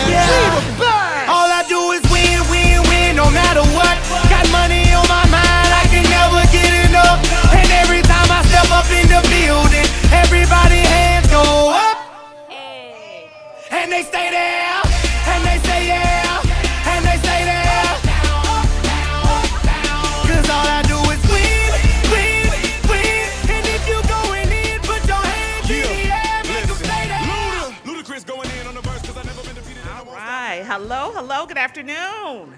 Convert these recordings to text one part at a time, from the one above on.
Yeah. All I do is win, win, win, no matter what. Got money on my mind, I can never get enough. And every time I step up in the building, everybody hands go up. And they stay there, and they say yeah, and they stay there. Cause all I do is win, win, win. And if you going in, put your hands in the air, make them stay there. Ludacris going in on the verse cause I never been defeated. All right, hello, good afternoon.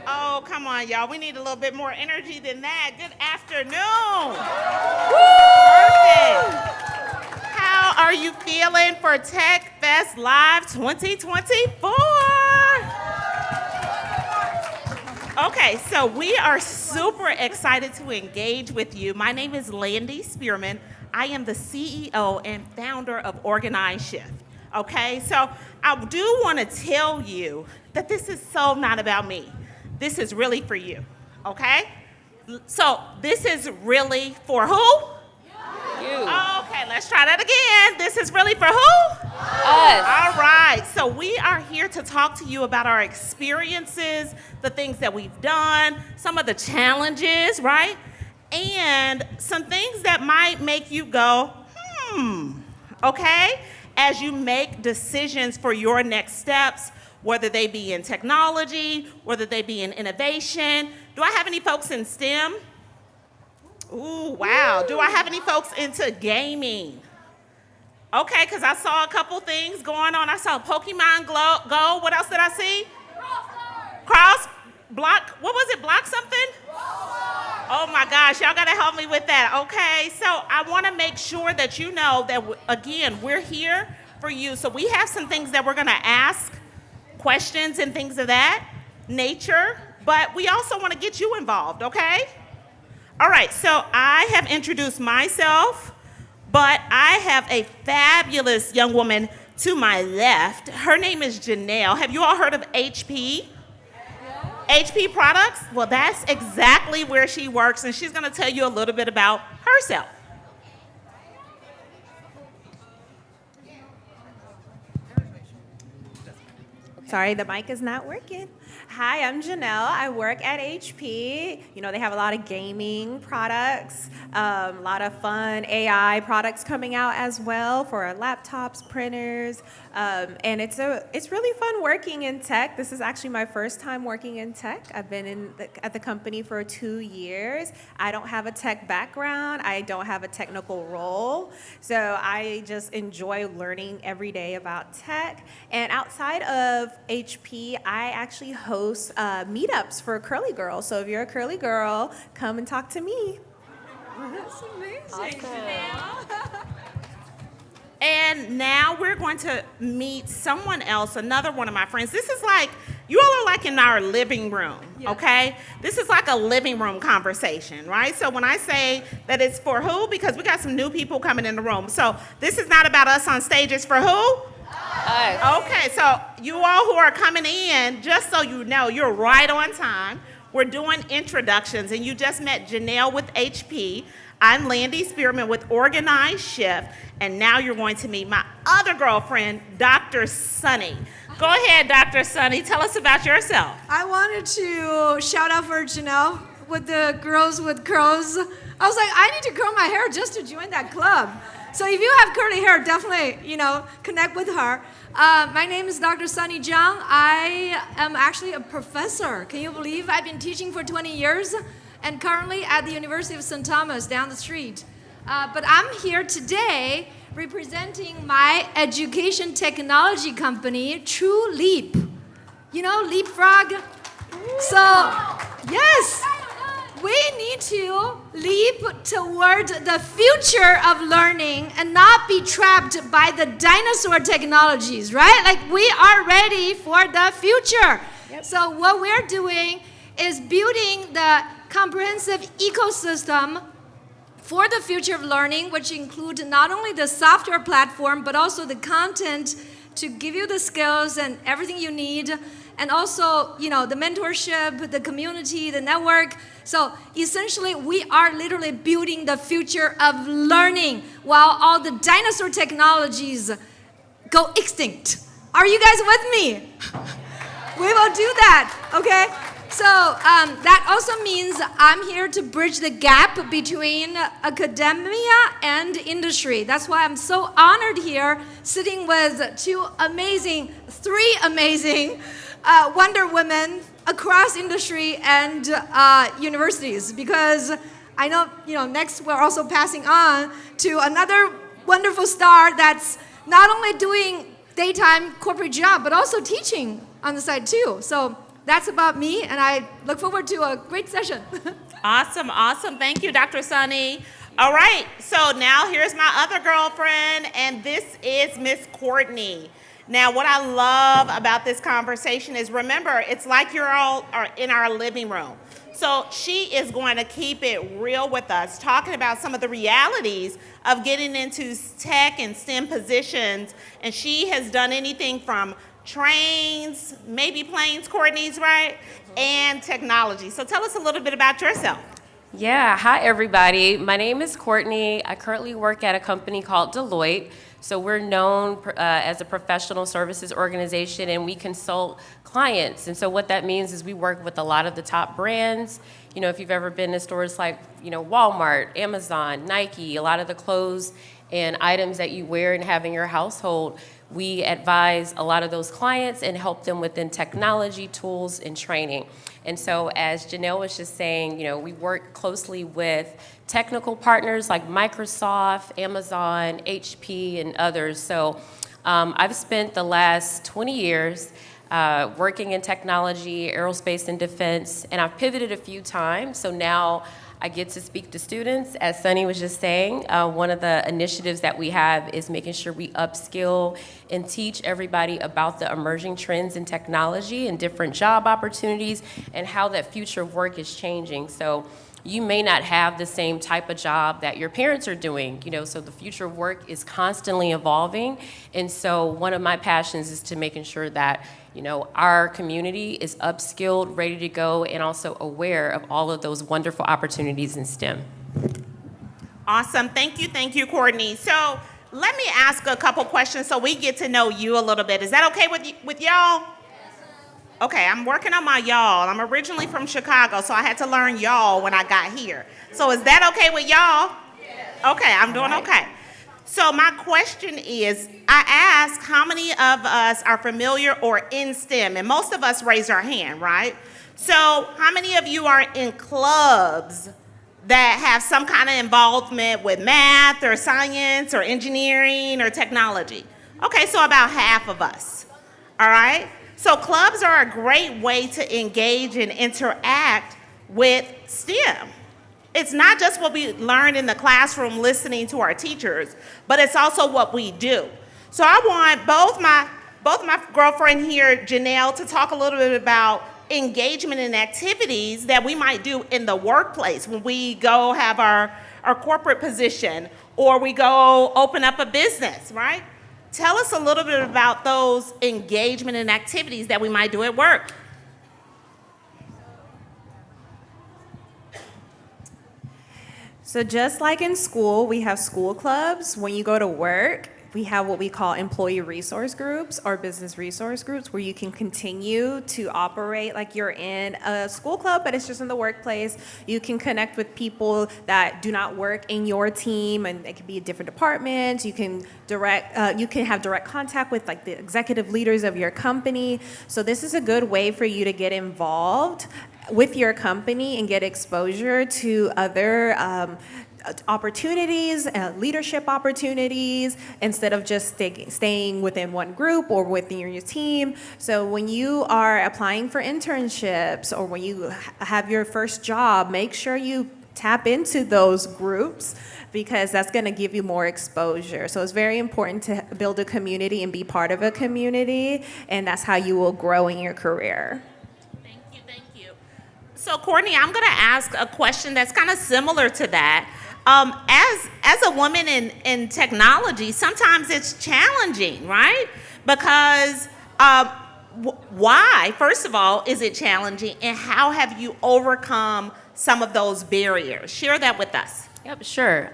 Oh, come on, y'all. We need a little bit more energy than that. Good afternoon. Perfect. How are you feeling for Tech Fest Live 2024? Okay, so we are super excited to engage with you. My name is Landi Spearman. I am the CEO and founder of Organized Shift. Okay, so I do want to tell you that this is so not about me. This is really for you, okay? So this is really for who? You. Okay, let's try that again. This is really for who? Us. All right, so we are here to talk to you about our experiences, the things that we've done, some of the challenges, right? And some things that might make you go, okay? As you make decisions for your next steps, whether they be in technology, whether they be in innovation. Do I have any folks in STEM? Ooh, wow. Do I have any folks into gaming? Okay, because I saw a couple things going on. I saw Pokemon Go. What else did I see? Block, what was it? Block something? Oh my gosh, y'all gotta help me with that. Okay, so I wanna make sure that you know that, again, we're here for you. So we have some things that we're gonna ask, questions and things of that nature, but we also want to get you involved, okay? All right, so I have introduced myself, but I have a fabulous young woman to my left. Her name is Janel. Have you all heard of HP? HP Products? Well, that's exactly where she works, and she's going to tell you a little bit about herself. Sorry, the mic is not working. Hi, I'm Janel. I work at HP. You know, they have a lot of gaming products, a lot of fun AI products coming out as well for our laptops, printers, and it's really fun working in tech. This is actually my first time working in tech. I've been at the company for 2 years. I don't have a tech background. I don't have a technical role, so I just enjoy learning every day about tech. And outside of HP, I actually host meetups for curly girls. So if you're a curly girl, come and talk to me. That's amazing. Awesome. And now we're going to meet someone else, another one of my friends. This is like, you all are like in our living room, okay? This is like a living room conversation, right? So when I say that it's for who, because we got some new people coming in the room. So this is not about us on stage, it's for who? Us. Okay, so you all who are coming in, just so you know, you're right on time. We're doing introductions, and you just met Janel with HP. I'm Landi Spearman with Organized Shift, and now you're going to meet my other girlfriend, Dr. Sunny. Go ahead, Dr. Sunny. Tell us about yourself. I wanted to shout out for Janel with the Girls with Curls. I was like, I need to curl my hair just to join that club. So if you have curly hair, definitely, connect with her. My name is Dr. Sunny Zhang. I am actually a professor. Can you believe I've been teaching for 20 years and currently at the University of St. Thomas down the street. But I'm here today representing my education technology company, True Leap. You know, Leapfrog? So, yes. We need to leap toward the future of learning and not be trapped by the dinosaur technologies, right? Like, we are ready for the future. Yep. So what we're doing is building the comprehensive ecosystem for the future of learning, which include not only the software platform, but also the content to give you the skills and everything you need. And also, the mentorship, the community, the network. So essentially, we are literally building the future of learning while all the dinosaur technologies go extinct. Are you guys with me? We will do that, okay? So that also means I'm here to bridge the gap between academia and industry. That's why I'm so honored here, sitting with three amazing Wonder Women across industry and universities. Because I know, next we're also passing on to another wonderful star that's not only doing daytime corporate job, but also teaching on the side too. So that's about me, and I look forward to a great session. Awesome. Thank you, Dr. Sunny. All right, so now here's my other girlfriend, and this is Miss Courtney. Now, what I love about this conversation is, remember, it's like you're all are in our living room. So she is going to keep it real with us, talking about some of the realities of getting into tech and STEM positions, and she has done anything from trains, maybe planes, Courtney's right, and technology. So tell us a little bit about yourself. Yeah, hi everybody. My name is Courtney. I currently work at a company called Deloitte. So we're known as a professional services organization, and we consult clients. And so what that means is we work with a lot of the top brands. If you've ever been to stores like, Walmart, Amazon, Nike, a lot of the clothes and items that you wear and have in your household, we advise a lot of those clients and help them within technology, tools, and training. And so as Janel was just saying, we work closely with technical partners like Microsoft, Amazon, HP, and others. So I've spent the last 20 years working in technology, aerospace, and defense, and I've pivoted a few times. So now I get to speak to students. As Sunny was just saying, one of the initiatives that we have is making sure we upskill and teach everybody about the emerging trends in technology and different job opportunities and how that future of work is changing. So you may not have the same type of job that your parents are doing, so the future of work is constantly evolving. And so one of my passions is to making sure that our community is upskilled, ready to go, and also aware of all of those wonderful opportunities in STEM. Awesome. Thank you, Courtney. So let me ask a couple questions so we get to know you a little bit. Is that okay with y'all? Okay, I'm working on my y'all. I'm originally from Chicago, so I had to learn y'all when I got here. So is that okay with y'all? Okay, I'm doing okay. So my question is, I asked how many of us are familiar or in STEM, and most of us raised our hand, right? So how many of you are in clubs that have some kind of involvement with math or science or engineering or technology? Okay, so about half of us, all right? So clubs are a great way to engage and interact with STEM. It's not just what we learn in the classroom listening to our teachers, but it's also what we do. So I want both my girlfriend here, Janel, to talk a little bit about engagement and activities that we might do in the workplace when we go have our corporate position or we go open up a business, right? Tell us a little bit about those engagement and activities that we might do at work. So just like in school, we have school clubs. When you go to work, we have what we call employee resource groups or business resource groups where you can continue to operate like you're in a school club, but it's just in the workplace. You can connect with people that do not work in your team, and it could be different departments. You can have direct contact with like the executive leaders of your company. So this is a good way for you to get involved with your company and get exposure to other opportunities, leadership opportunities, instead of just staying within one group or within your team. So when you are applying for internships or when you have your first job, make sure you tap into those groups because that's going to give you more exposure. So it's very important to build a community and be part of a community, and that's how you will grow in your career. So Courtney, I'm going to ask a question that's kind of similar to that. As a woman in technology, sometimes it's challenging, right? Because why, first of all, is it challenging, and how have you overcome some of those barriers? Share that with us. Yep, sure.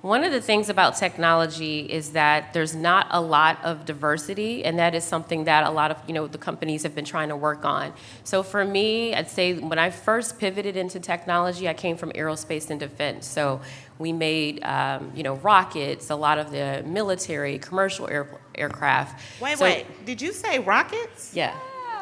One of the things about technology is that there's not a lot of diversity, and that is something that a lot of the companies have been trying to work on. So for me, I'd say when I first pivoted into technology, I came from aerospace and defense. So we made rockets, a lot of the military, commercial aircraft. Wait, did you say rockets? Yeah.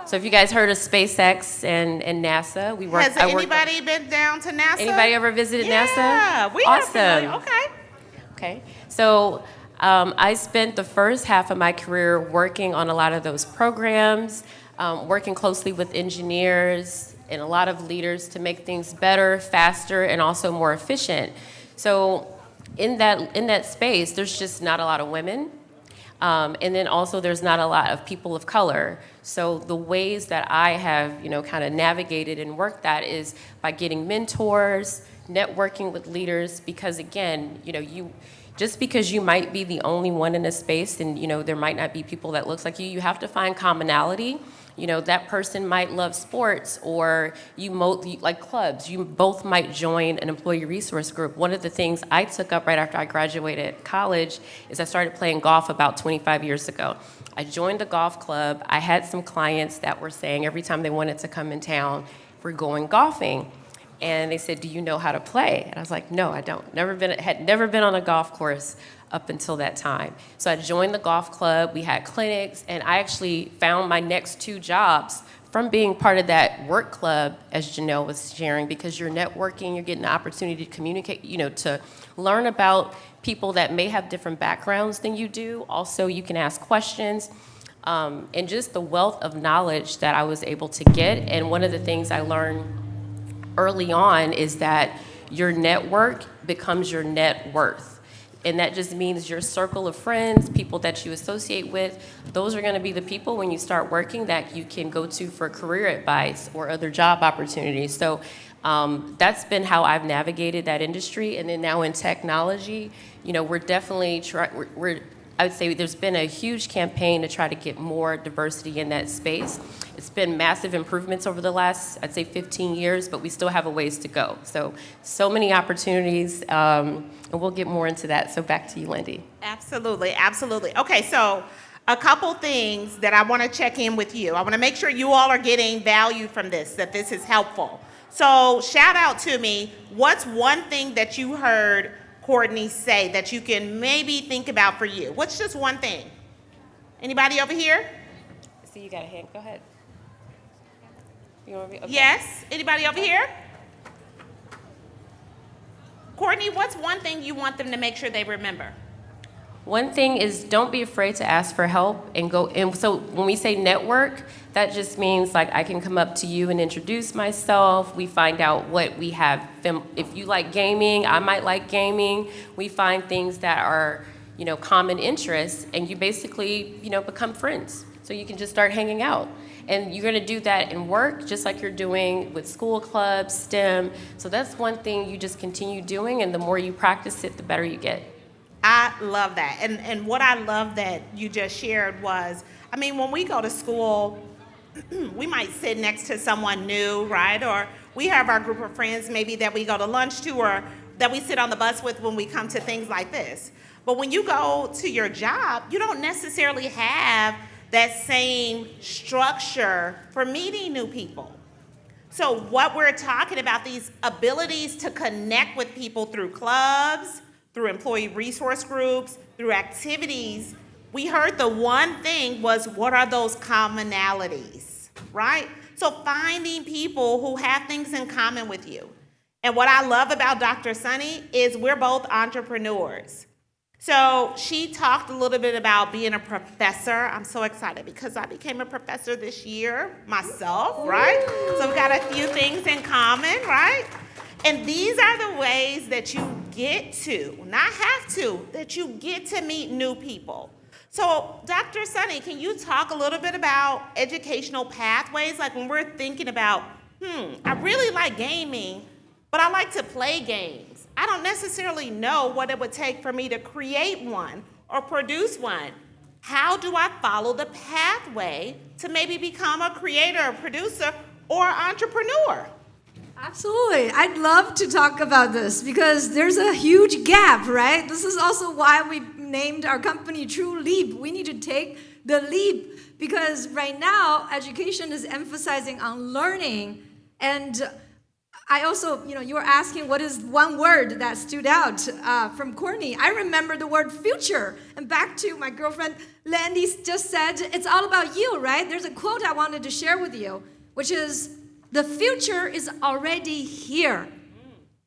So if you guys heard of SpaceX and NASA, we work. Has anybody been down to NASA? Anybody ever visited NASA? Yeah, we awesome. are familiar. Okay. So I spent the first half of my career working on a lot of those programs, working closely with engineers and a lot of leaders to make things better, faster, and also more efficient. So in that space, there's just not a lot of women. And then also there's not a lot of people of color. So the ways that I have, kind of navigated and worked that is by getting mentors, networking with leaders, because again, just because you might be the only one in a space and, there might not be people that looks like you have to find commonality. That person might love sports, or you like clubs. You both might join an employee resource group. One of the things I took up right after I graduated college is I started playing golf about 25 years ago. I joined a golf club. I had some clients that were saying every time they wanted to come in town, we're going golfing. And they said, do you know how to play? And I was like, no, I don't. Had never been on a golf course up until that time. So I joined the golf club, we had clinics, and I actually found my next 2 jobs from being part of that work club, as Janel was sharing, because you're networking, you're getting the opportunity to communicate, to learn about people that may have different backgrounds than you do. Also, you can ask questions. And just the wealth of knowledge that I was able to get. And one of the things I learned early on is that your network becomes your net worth. And that just means your circle of friends, people that you associate with, those are going to be the people when you start working that you can go to for career advice or other job opportunities. So that's been how I've navigated that industry. And then now in technology, we're definitely I would say there's been a huge campaign to try to get more diversity in that space. It's been massive improvements over the last, I'd say, 15 years, but we still have a ways to go. So many opportunities, and we'll get more into that. So back to you, Landi. Absolutely. Okay, so a couple things that I want to check in with you. I want to make sure you all are getting value from this, that this is helpful. So shout out to me, what's one thing that you heard Courtney say that you can maybe think about for you? What's just one thing? Anybody over here? See, you got a hand. Go ahead. You want to be? Okay. Yes. Anybody over here? Courtney, what's one thing you want them to make sure they remember? One thing is don't be afraid to ask for help and go. And so when we say network, that just means like I can come up to you and introduce myself. We find out what we have. If you like gaming, I might like gaming. We find things that are, common interests, and you basically, become friends. So you can just start hanging out. And you're going to do that in work, just like you're doing with school clubs, STEM. So that's one thing you just continue doing, and the more you practice it, the better you get. I love that. And what I love that you just shared was, when we go to school, we might sit next to someone new, right? Or we have our group of friends maybe that we go to lunch to, or that we sit on the bus with when we come to things like this. But when you go to your job, you don't necessarily have that same structure for meeting new people. So what we're talking about, these abilities to connect with people through clubs, through employee resource groups, through activities, we heard the one thing was, what are those commonalities, right? So finding people who have things in common with you. And what I love about Dr. Sunny is we're both entrepreneurs. So she talked a little bit about being a professor. I'm so excited because I became a professor this year myself, right? So we've got a few things in common, right? And these are the ways that you get to, not have to, that you get to meet new people. So Dr. Sunny, can you talk a little bit about educational pathways? Like when we're thinking about, I really like gaming, but I like to play games. I don't necessarily know what it would take for me to create one or produce one. How do I follow the pathway to maybe become a creator, a producer, or entrepreneur? Absolutely. I'd love to talk about this because there's a huge gap, right? This is also why we named our company True Leap. We need to take the leap because right now education is emphasizing on learning. And I also, you were asking what is one word that stood out from Courtney. I remember the word future. And back to my girlfriend Landi just said, it's all about you, right? There's a quote I wanted to share with you, which is, the future is already here.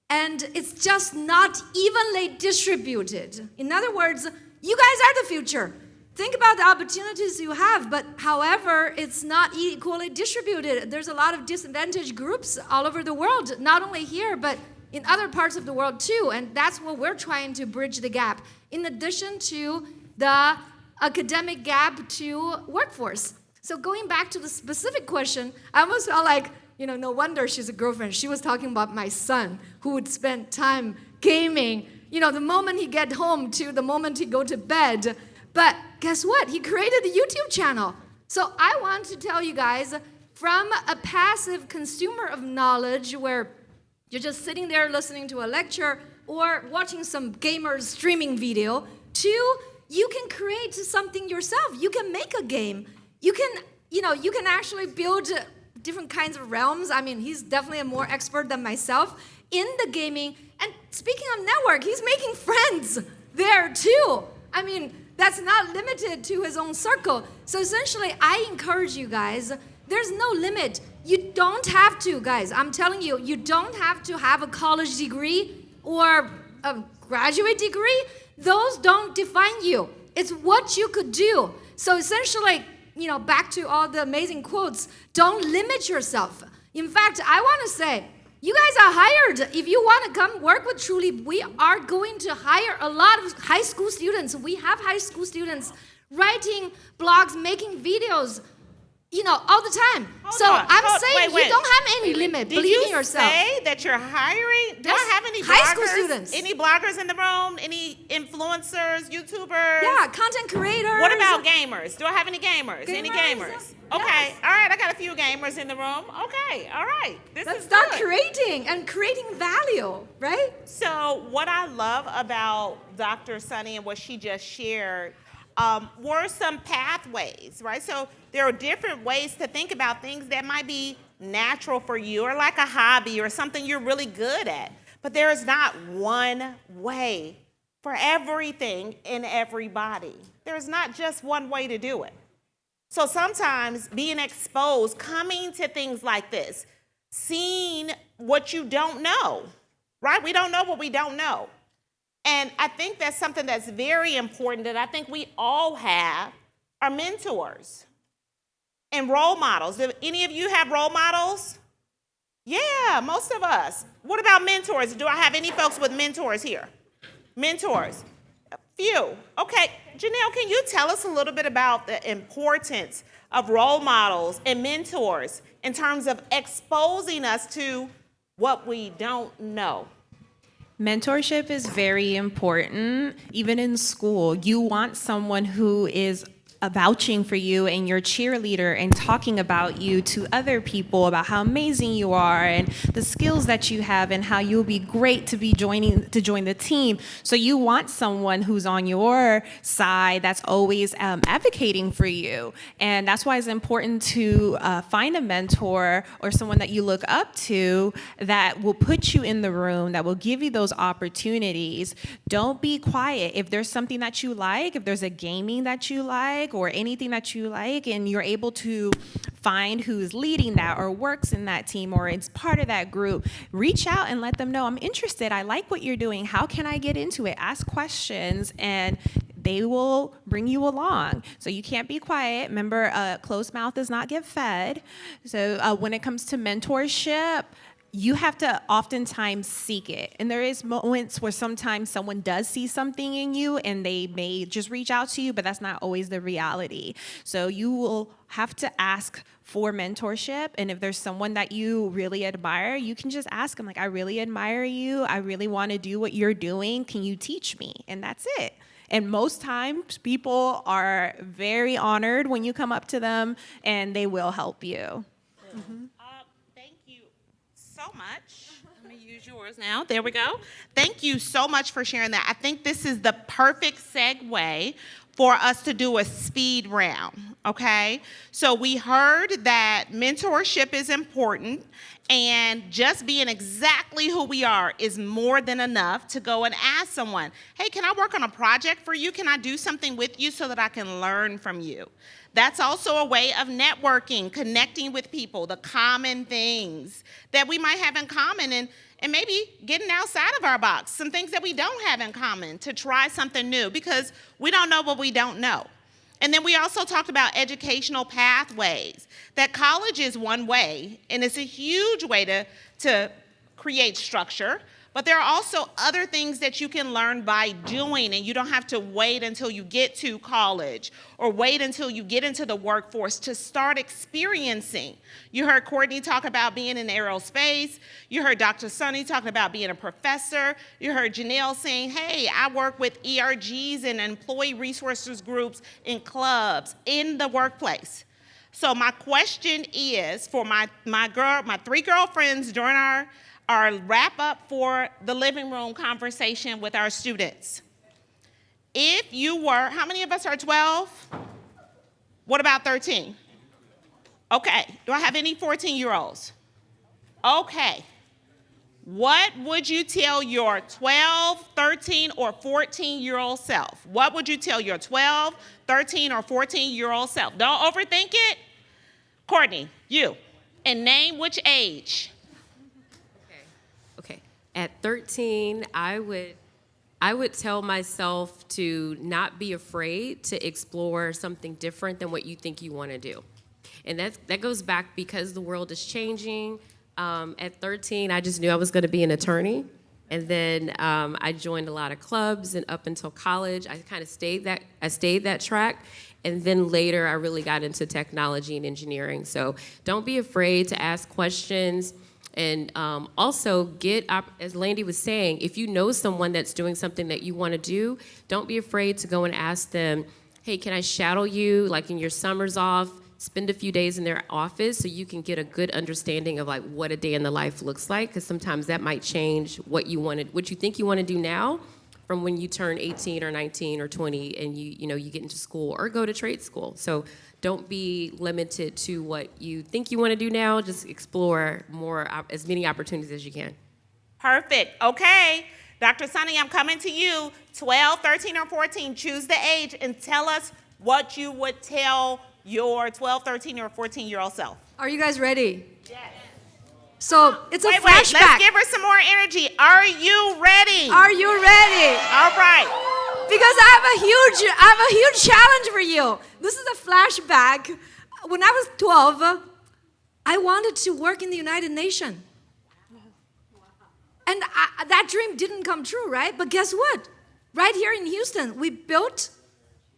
And it's just not evenly distributed. In other words, you guys are the future. Think about the opportunities you have, but however, it's not equally distributed. There's a lot of disadvantaged groups all over the world, not only here, but in other parts of the world too. And that's what we're trying to bridge the gap, in addition to the academic gap to workforce. So going back to the specific question, I almost felt like, no wonder she's a girlfriend. She was talking about my son who would spend time gaming, the moment he get home to the moment he go to bed. But guess what? He created a YouTube channel. So I want to tell you guys, from a passive consumer of knowledge where you're just sitting there listening to a lecture or watching some gamers streaming video, to you can create something yourself. You can make a game. You can actually build different kinds of realms. I mean, he's definitely a more expert than myself in the gaming. And speaking of network, he's making friends there too. I mean, that's not limited to his own circle. So essentially, I encourage you guys, there's no limit. You don't have to, guys. I'm telling you, you don't have to have a college degree or a graduate degree. Those don't define you. It's what you could do. So essentially, back to all the amazing quotes, don't limit yourself. In fact, I want to say, you guys are hired. If you want to come work with Truly, we are going to hire a lot of high school students. We have high school students writing blogs, making videos, all the time. I'm saying you don't have any limit. Believe in yourself. Did you say that you're hiring? Do I have any bloggers? High school students. Any bloggers in the room? Any influencers, YouTubers? Yeah, content creators. What about gamers? Do I have any gamers? Any gamers? Yes. Okay, all right, I got a few gamers in the room. Okay, all right. Let's is start good. creating value, right? So what I love about Dr. Sunny and what she just shared were some pathways, right? So there are different ways to think about things that might be natural for you or like a hobby or something you're really good at. But there is not one way for everything and everybody. There's not just one way to do it. So sometimes being exposed, coming to things like this, seeing what you don't know, right? We don't know what we don't know. And I think that's something that's very important that I think we all have are mentors and role models. Do any of you have role models? Yeah, most of us. What about mentors? Do I have any folks with mentors here? Mentors. A few. Okay, Janelle, can you tell us a little bit about the importance of role models and mentors in terms of exposing us to what we don't know? Mentorship is very important, even in school. You want someone who is vouching for you and your cheerleader and talking about you to other people about how amazing you are and the skills that you have and how you'll be great to join the team. So you want someone who's on your side that's always advocating for you. And that's why it's important to find a mentor or someone that you look up to that will put you in the room, that will give you those opportunities. Don't be quiet. If there's something that you like, if there's a gaming that you like, or anything that you like, and you're able to find who's leading that or works in that team or is part of that group, reach out and let them know, I'm interested, I like what you're doing, how can I get into it? Ask questions and they will bring you along. So you can't be quiet. Remember, closed mouth does not get fed. So when it comes to mentorship, you have to oftentimes seek it. And there is moments where sometimes someone does see something in you and they may just reach out to you, but that's not always the reality. So you will have to ask for mentorship. And if there's someone that you really admire, you can just ask them, like, I really admire you. I really want to do what you're doing. Can you teach me? And that's it. And most times people are very honored when you come up to them and they will help you. Thank you so much. is yours now. There we go. Thank you so much for sharing that. I think this is the perfect segue for us to do a speed round, okay? So we heard that mentorship is important, and just being exactly who we are is more than enough to go and ask someone, hey, can I work on a project for you? Can I do something with you so that I can learn from you? That's also a way of networking, connecting with people, the common things that we might have in common, and maybe getting outside of our box, some things that we don't have in common, to try something new, because we don't know what we don't know. And then we also talked about educational pathways, that college is one way, and it's a huge way to create structure, but there are also other things that you can learn by doing, and you don't have to wait until you get to college or wait until you get into the workforce to start experiencing. You heard Courtney talk about being in aerospace. You heard Dr. Sunny talking about being a professor. You heard Janelle saying, hey, I work with ERGs and employee resources groups in clubs, in the workplace. So my question is for my three girlfriends during our wrap up for the living room conversation with our students. If you were, how many of us are 12? What about 13? Okay, do I have any 14-year-olds? Okay. What would you tell your 12, 13, or 14-year-old self? What would you tell your 12, 13, or 14-year-old self? Don't overthink it. Courtney, you. And name which age. Okay. At 13, I would tell myself to not be afraid to explore something different than what you think you want to do. And that goes back because the world is changing. At 13, I just knew I was going to be an attorney. And then I joined a lot of clubs, and up until college, I kind of stayed that track. And then later, I really got into technology and engineering. So don't be afraid to ask questions. And also get up, as Landi was saying, if you know someone that's doing something that you want to do, don't be afraid to go and ask them, hey, can I shadow you, like in your summers off, spend a few days in their office so you can get a good understanding of like what a day in the life looks like, because sometimes that might change what you think you want to do now from when you turn 18 or 19 or 20 and you get into school or go to trade school. So don't be limited to what you think you want to do now. Just explore as many opportunities as you can. Perfect. Okay. Dr. Sunny, I'm coming to you. 12, 13, or 14, choose the age and tell us what you would tell your 12, 13, or 14-year-old self. Are you guys ready? Yes. So it's a Wait, flashback. let's give her some more energy. Are you ready? Are you ready? All right. Because I have a huge challenge for you. This is a flashback. When I was 12, I wanted to work in the United Nations. And that dream didn't come true, right? But guess what? Right here in Houston, we built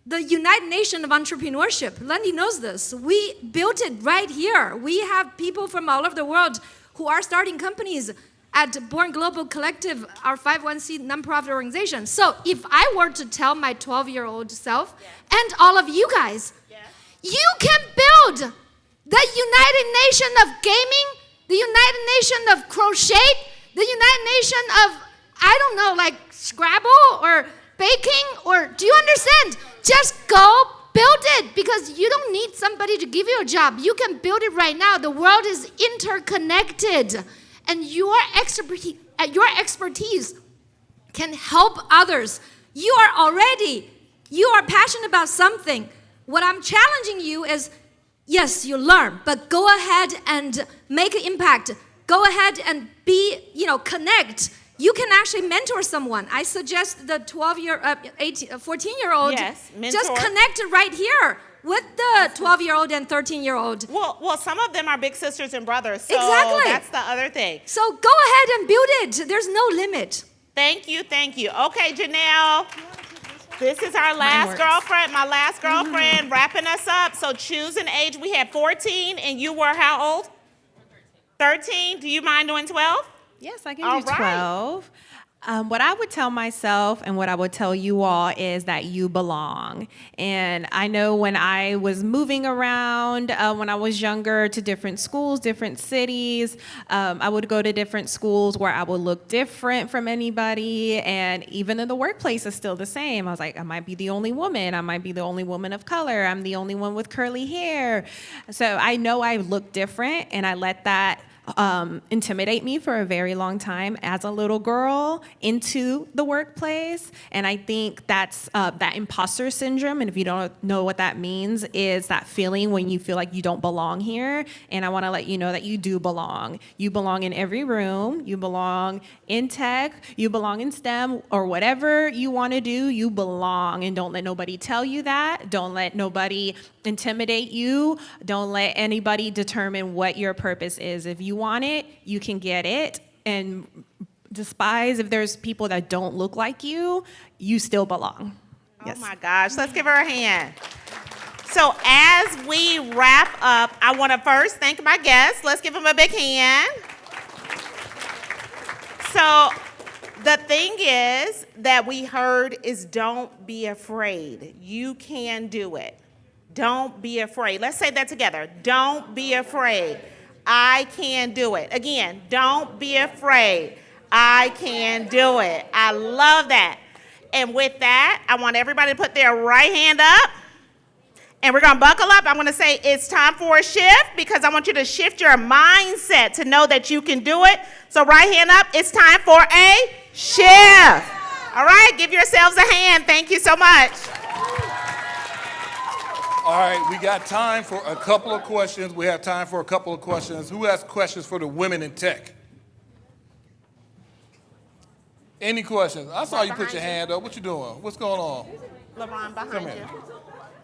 the United Nations of Entrepreneurship. Landi knows this. We built it right here. We have people from all over the world who are starting companies at Born Global Collective, our 501c nonprofit organization. So if I were to tell my 12-year-old self and all of you guys, you can build the United Nation of gaming, the United Nation of crochet, the United Nation of, I don't know, like Scrabble or baking, or do you understand? Just go build it, because you don't need somebody to give you a job. You can build it right now. The world is interconnected, and your expertise can help others. You are passionate about something. What I'm challenging you is, yes, you learn, but go ahead and make an impact. Go ahead and connect. You can actually mentor someone. I suggest the 14-year-old just connect right here with the 12-year-old and 13-year-old. Well, some of them are big sisters and brothers, so exactly. That's the other thing. So go ahead and build it. There's no limit. Thank you. Okay, Janelle. This is our last girlfriend, my last girlfriend, wrapping us up. So choose an age. We had 14, and you were how old? 13. Do you mind doing 12? Yes, I can do 12. What I would tell myself and what I would tell you all is that you belong. And I know when I was moving around, when I was younger, to different schools, different cities, I would go to different schools where I would look different from anybody. And even in the workplace, it's still the same. I was like, I might be the only woman. I might be the only woman of color. I'm the only one with curly hair. So I know I look different, and I let that intimidate me for a very long time as a little girl into the workplace. And I think that's that imposter syndrome. And if you don't know what that means, is that feeling when you feel like you don't belong here. And I want to let you know that you do belong. You belong in every room. You belong in tech. You belong in STEM, or whatever you want to do. You belong. And don't let nobody tell you that. Don't let nobody intimidate you. Don't let anybody determine what your purpose is. If you want it, you can get it. And despise if there's people that don't look like you still belong. Yes. Oh my gosh, let's give her a hand. So as we wrap up, I want to first thank my guests. Let's give them a big hand. So the thing is that we heard is don't be afraid. You can do it. Don't be afraid. Let's say that together. Don't be afraid. I can do it. Again, don't be afraid. I can do it. I love that. And with that, I want everybody to put their right hand up. And we're going to buckle up. I'm going to say it's time for a shift, because I want you to shift your mindset to know that you can do it. So right hand up. It's time for a shift. All right. Give yourselves a hand. Thank you so much. All right, we got time for a couple of questions. We have time for a couple of questions. Who has questions for the women in tech? Any questions? I saw you put your hand up. What you doing? What's going on? LeBron, behind Come here.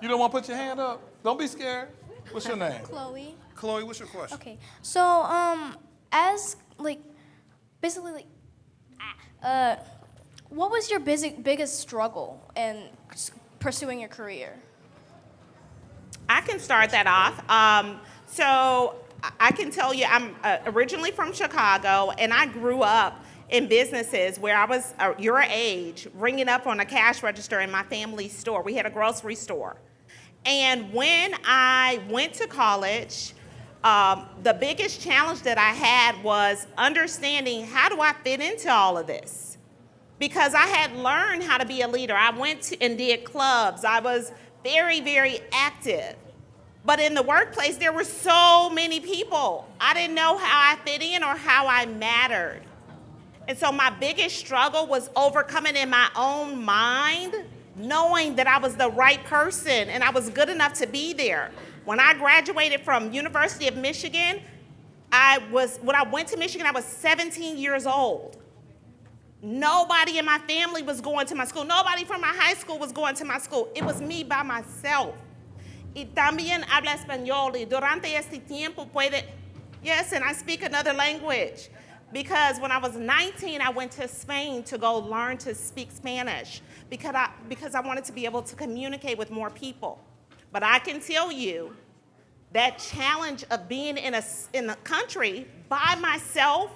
You don't want to put your hand up? Don't be scared. What's your name? Chloe. Chloe, what's your question? Okay. So, as basically, what was your biggest struggle in pursuing your career? I can start that off. So I can tell you, I'm originally from Chicago, and I grew up in businesses where I was your age, ringing up on a cash register in my family's store. We had a grocery store. And when I went to college, the biggest challenge that I had was understanding, how do I fit into all of this? Because I had learned how to be a leader. I went and did clubs. I was very, very active. But in the workplace, there were so many people. I didn't know how I fit in or how I mattered. And so my biggest struggle was overcoming in my own mind, knowing that I was the right person and I was good enough to be there. When I graduated from University of Michigan, when I went to Michigan, I was 17 years old. Nobody in my family was going to my school. Nobody from my high school was going to my school. It was me by myself. Y también habla español. Y durante este tiempo puede... Yes, and I speak another language. Because when I was 19, I went to Spain to go learn to speak Spanish because I wanted to be able to communicate with more people. But I can tell you that challenge of being in a country by myself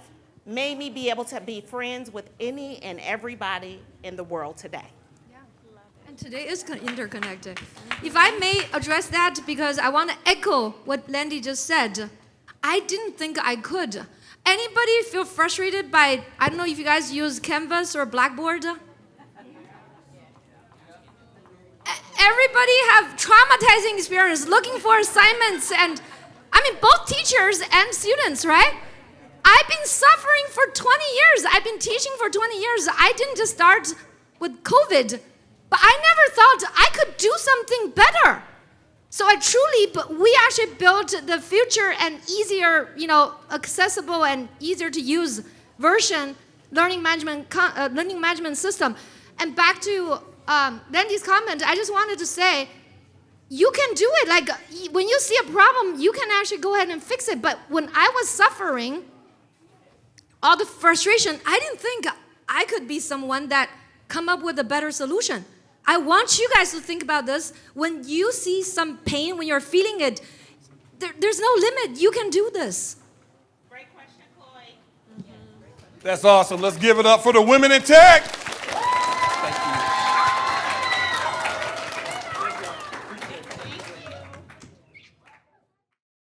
made me be able to be friends with any and everybody in the world today. And today is interconnected. If I may address that, because I want to echo what Landi just said. I didn't think I could. Anybody feel frustrated by, I don't know if you guys use Canvas or Blackboard? Everybody have traumatizing experience looking for assignments, and I mean both teachers and students, right? I've been suffering for 20 years. I've been teaching for 20 years. I didn't just start with COVID, but I never thought I could do something better. So we actually built the future and easier, accessible and easier to use version learning management system. And back to Landi's comment, I just wanted to say, you can do it. Like when you see a problem, you can actually go ahead and fix it. But when I was suffering all the frustration, I didn't think I could be someone that come up with a better solution. I want you guys to think about this. When you see some pain, when you're feeling it, there's no limit. You can do this. Great question, Chloe. That's awesome. Let's give it up for the women in tech.